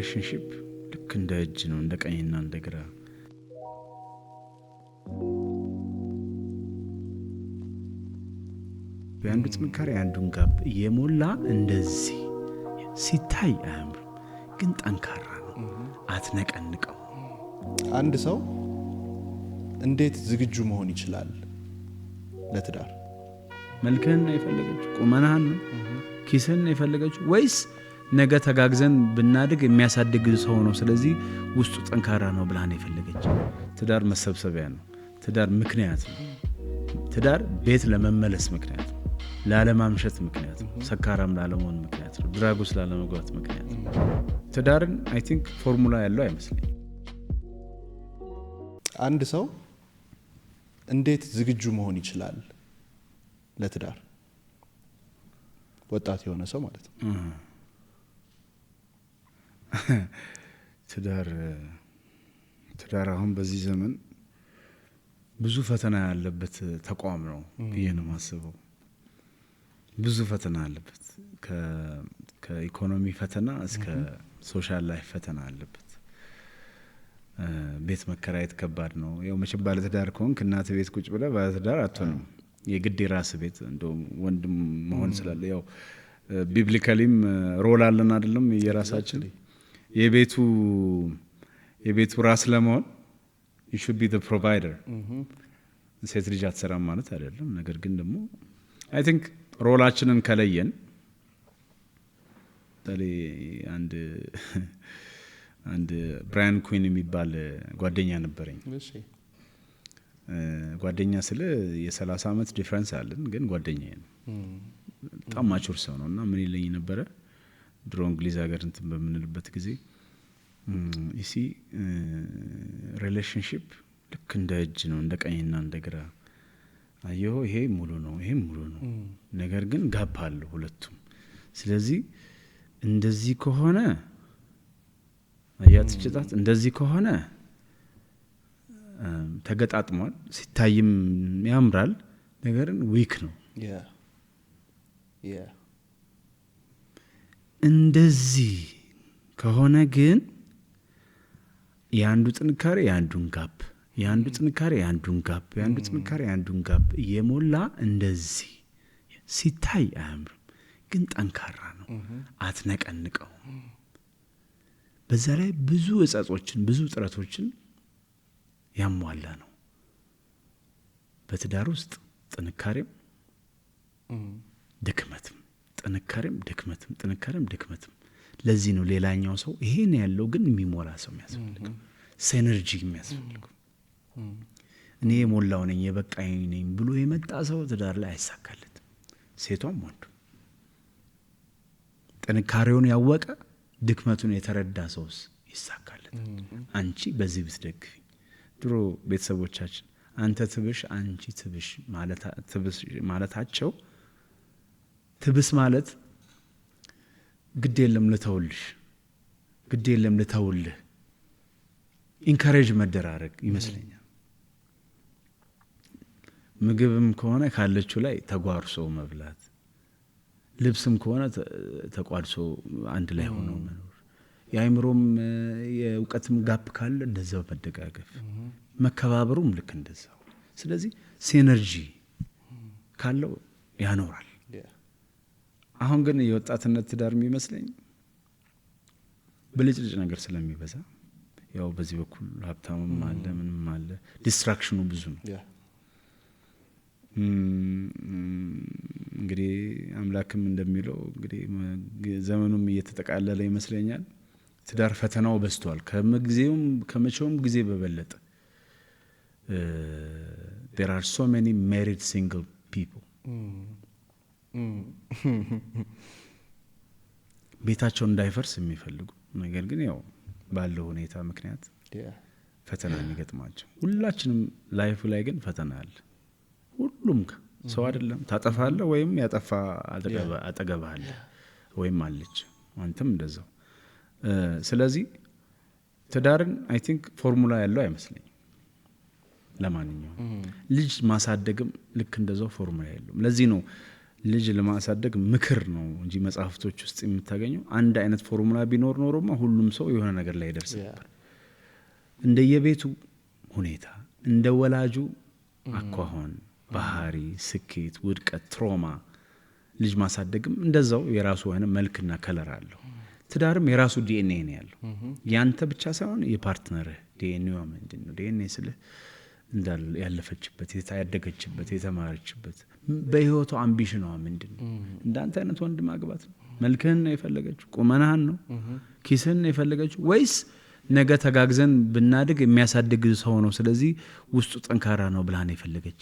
ሪሌሽንሺፕ ልክ እንደ እጅ ነው፣ እንደ ቀኝና እንደ ግራ። የአንዱ ጥንካሬ አንዱን ጋብ እየሞላ እንደዚህ ሲታይ አያምርም፣ ግን ጠንካራ ነው፣ አትነቀንቀው። አንድ ሰው እንዴት ዝግጁ መሆን ይችላል ለትዳር? መልክህን ነው የፈለገችው? ቁመናህን ነው? ኪስህን ነው የፈለገችው? ወይስ ነገ ተጋግዘን ብናድግ የሚያሳድግ ሰው ነው፣ ስለዚህ ውስጡ ጠንካራ ነው ብላ ነው የፈለገችው? ትዳር መሰብሰቢያ ነው። ትዳር ምክንያት ነው። ትዳር ቤት ለመመለስ ምክንያት ነው፣ ላለማምሸት ምክንያት ነው፣ ሰካራም ላለመሆን ምክንያት ነው፣ ድራጉስ ላለመግባት ምክንያት ነው። ትዳርን አይ ቲንክ ፎርሙላ ያለው አይመስለኝም። አንድ ሰው እንዴት ዝግጁ መሆን ይችላል ለትዳር? ወጣት የሆነ ሰው ማለት ነው። ትዳር አሁን በዚህ ዘመን ብዙ ፈተና ያለበት ተቋም ነው ብዬ ነው የማስበው። ብዙ ፈተና አለበት፣ ከኢኮኖሚ ፈተና እስከ ሶሻል ላይፍ ፈተና አለበት። ቤት መከራየት ከባድ ነው። ያው መቼም ባለትዳር ከሆንክ እናት ቤት ቁጭ ብለህ ባለትዳር አትሆንም። የግድ የራስ ቤት እንደው ወንድም መሆን ስላለ ያው ቢብሊካሊም ሮል አለን አይደለም? የራሳችን የቤቱ ራስ ለመሆን you should be the provider። ሴት ልጅ አትሰራም ማለት አይደለም። ነገር ግን ደግሞ አይ ቲንክ ሮላችንን ከለየን አንድ ብራያን ኩዊን የሚባል ጓደኛ ነበረኝ። ጓደኛ ስለ የ30 ዓመት ዲፈረንስ አለን፣ ግን ጓደኛዬ ነው። በጣም ማቹር ሰው ነው እና ምን ይለኝ ነበረ ድሮ እንግሊዝ ሀገር እንትን በምንልበት ጊዜ ይሲ ሪሌሽንሺፕ ልክ እንደ እጅ ነው፣ እንደ ቀኝና እንደ ግራ። አየሁ ይሄ ሙሉ ነው፣ ይሄ ሙሉ ነው፣ ነገር ግን ጋፕ አለው ሁለቱም። ስለዚህ እንደዚህ ከሆነ አያት ጭጣት እንደዚህ ከሆነ ተገጣጥሟል፣ ሲታይም ያምራል፣ ነገርን ዊክ ነው። እንደዚህ ከሆነ ግን የአንዱ ጥንካሬ የአንዱን ጋፕ፣ የአንዱ ጥንካሬ የአንዱን ጋፕ፣ የአንዱ ጥንካሬ የአንዱን ጋፕ እየሞላ እንደዚህ ሲታይ አያምርም፣ ግን ጠንካራ ነው፣ አትነቀንቀው። በዛ ላይ ብዙ እጸጾችን ብዙ ጥረቶችን ያሟላ ነው። በትዳር ውስጥ ጥንካሬም ድክመትም፣ ጥንካሬም ድክመትም፣ ጥንካሬም ድክመትም። ለዚህ ነው ሌላኛው ሰው ይሄን ያለው ግን የሚሞላ ሰው የሚያስፈልገው፣ ሲነርጂ የሚያስፈልገው። እኔ የሞላው ነኝ የበቃኝ ነኝ ብሎ የመጣ ሰው ትዳር ላይ አይሳካለትም። ሴቷም ወንዱ ጥንካሬውን ያወቀ ድክመቱን የተረዳ ሰውስ ይሳካለት። አንቺ በዚህ ብትደግፊኝ። ድሮ ቤተሰቦቻችን አንተ ትብሽ አንቺ ትብሽ ማለታቸው ትብስ ማለት ግድ የለም ልተውልሽ፣ ግድ የለም ልተውልህ፣ ኢንካሬጅ መደራረግ ይመስለኛል። ምግብም ከሆነ ካለችው ላይ ተጓርሶ መብላት፣ ልብስም ከሆነ ተቋድሶ አንድ ላይ ሆኖ መኖር፣ የአይምሮም የእውቀትም ጋፕ ካለ እንደዛው መደጋገፍ፣ መከባበሩም ልክ እንደዛው። ስለዚህ ሲነርጂ ካለው ያኖራል። አሁን ግን የወጣትነት ትዳር የሚመስለኝ ብልጭልጭ ነገር ስለሚበዛ ያው በዚህ በኩል ሀብታምም አለ ምንም አለ፣ ዲስትራክሽኑ ብዙ ነው። እንግዲህ አምላክም እንደሚለው እንግዲህ ዘመኑም እየተጠቃለለ ይመስለኛል። ትዳር ፈተናው በዝቷል፣ ከመቼውም ጊዜ በበለጠ። there are so many married single people ቤታቸው እንዳይፈርስ የሚፈልጉ ነገር ግን ያው ባለው ሁኔታ ምክንያት ፈተና የሚገጥማቸው። ሁላችንም ላይፍ ላይ ግን ፈተና አለ። ሁሉም ሰው አይደለም ታጠፋለህ ወይም ያጠፋ አጠገብህ አለ ወይም አለች፣ አንተም እንደዛው። ስለዚህ ትዳርን አይ ቲንክ ፎርሙላ ያለው አይመስለኝም። ለማንኛውም ልጅ ማሳደግም ልክ እንደዛው ፎርሙላ ያለው። ለዚህ ነው ልጅ ለማሳደግ ምክር ነው እንጂ መጽሐፍቶች ውስጥ የምታገኘው አንድ አይነት ፎርሙላ ቢኖር ኖሮማ ሁሉም ሰው የሆነ ነገር ላይ ይደርስ ነበር። እንደየቤቱ ሁኔታ፣ እንደ ወላጁ አኳኋን፣ ባህሪ፣ ስኬት፣ ውድቀት፣ ትሮማ ልጅ ማሳደግም እንደዛው የራሱ አይነት መልክና ከለር አለው። ትዳርም የራሱ ዲኤንኤ ነው ያለው። ያንተ ብቻ ሳይሆን የፓርትነርህ ዲኤንኤዋ ምንድን ነው? ዲኤንኤ ስልህ እንዳለ ያለፈችበት፣ ያደገችበት፣ የተማረችበት በህይወቷ አምቢሽኗ ምንድን ነው? እንዳንተ አይነት ወንድ ማግባት ነው? መልክህን ነው የፈለገችው? ቁመናህን ነው? ኪስህን ነው የፈለገችው? ወይስ ነገ ተጋግዘን ብናድግ የሚያሳድግ ሰው ነው፣ ስለዚህ ውስጡ ጠንካራ ነው ብላ ነው የፈለገች?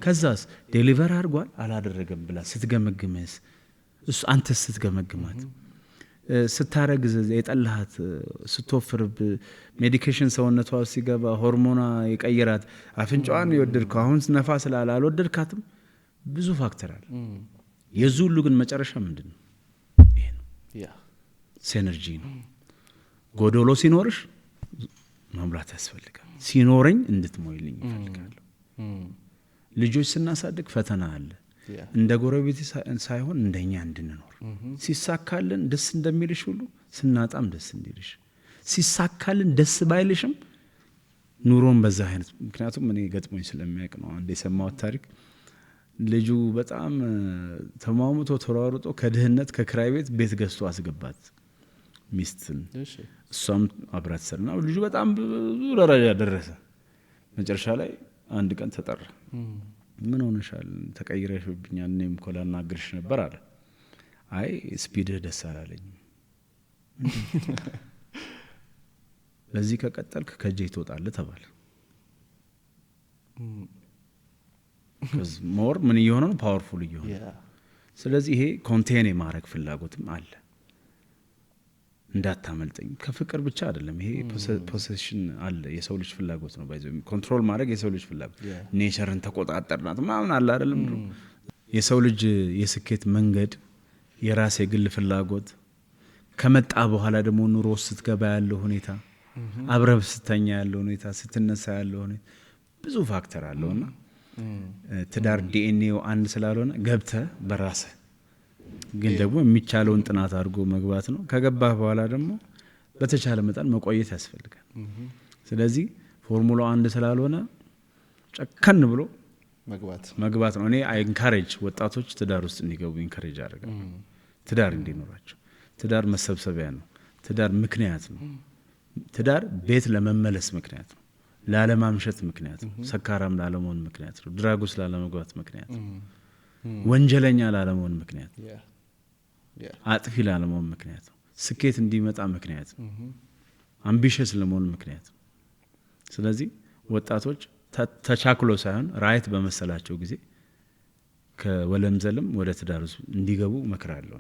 ከዛስ ዴሊቨር አድርጓል አላደረገም ብላ ስትገመግምስ፣ እሱ አንተስ ስትገመግማት፣ ስታረግዝ የጠላሃት፣ ስትወፍርብ ሜዲኬሽን ሰውነቷ ሲገባ ሆርሞና የቀየራት፣ አፍንጫዋን የወደድከው አሁን ነፋ ስላለ አልወደድካትም። ብዙ ፋክተር አለ። የዚህ ሁሉ ግን መጨረሻ ምንድን ነው? ይሄ ነው፣ ሲነርጂ ነው። ጎዶሎ ሲኖርሽ መምራት ያስፈልጋል። ሲኖረኝ እንድትሞይልኝ ይፈልጋለሁ። ልጆች ስናሳድግ ፈተና አለ። እንደ ጎረቤት ሳይሆን እንደኛ እንድንኖር፣ ሲሳካልን ደስ እንደሚልሽ ሁሉ ስናጣም ደስ እንዲልሽ፣ ሲሳካልን ደስ ባይልሽም ኑሮን በዛ አይነት። ምክንያቱም እኔ ገጥሞኝ ስለሚያውቅ ነው። አንድ የሰማሁት ታሪክ፣ ልጁ በጣም ተሟሙቶ ተሯሩጦ ከድህነት ከክራይ ቤት ገዝቶ አስገባት ሚስትን። እሷም አብራት ሰርና ልጁ በጣም ብዙ ደረጃ ደረሰ። መጨረሻ ላይ አንድ ቀን ተጠራ። ምን ሆነሻል? ተቀይረሽብኛል፣ እኔም እኮ ላናግርሽ ነበር አለ። አይ ስፒድህ ደስ አላለኝም፣ በዚህ ከቀጠልክ ከእጄ ትወጣለህ ተባለ። ሞር ምን እየሆነ ነው? ፓወርፉል እየሆነ። ስለዚህ ይሄ ኮንቴን የማድረግ ፍላጎትም አለ። እንዳታመልጠኝ። ከፍቅር ብቻ አይደለም ይሄ፣ ፖሴሽን አለ። የሰው ልጅ ፍላጎት ነው። ባይዘው ኮንትሮል ማድረግ የሰው ልጅ ፍላጎት፣ ኔቸርን ተቆጣጠርናት ምናምን አለ አይደለም። የሰው ልጅ የስኬት መንገድ የራስ የግል ፍላጎት ከመጣ በኋላ ደግሞ ኑሮ ስትገባ ያለው ሁኔታ፣ አብረህ ስተኛ ያለው ሁኔታ፣ ስትነሳ ያለው ሁኔታ ብዙ ፋክተር አለውና ትዳር ዲኤንኤው አንድ ስላልሆነ ገብተህ በራስህ ግን ደግሞ የሚቻለውን ጥናት አድርጎ መግባት ነው። ከገባህ በኋላ ደግሞ በተቻለ መጠን መቆየት ያስፈልጋል። ስለዚህ ፎርሙላው አንድ ስላልሆነ ጨከን ብሎ መግባት ነው። እኔ ኢንካሬጅ ወጣቶች ትዳር ውስጥ እንዲገቡ ኢንካሬጅ አደርጋለሁ። ትዳር እንዲኖራቸው። ትዳር መሰብሰቢያ ነው። ትዳር ምክንያት ነው። ትዳር ቤት ለመመለስ ምክንያት ነው። ላለማምሸት ምክንያት ነው። ሰካራም ላለመሆን ምክንያት ነው። ድራጉስ ላለመግባት ምክንያት ነው። ወንጀለኛ ላለመሆን ምክንያት ነው። አጥፊ ላለመሆን ምክንያት ነው። ስኬት እንዲመጣ ምክንያት ነው። አምቢሽስ ለመሆን ምክንያት ነው። ስለዚህ ወጣቶች ተቻክሎ ሳይሆን ራይት በመሰላቸው ጊዜ ከወለም ዘለም ወደ ትዳር እንዲገቡ መክራለሁ።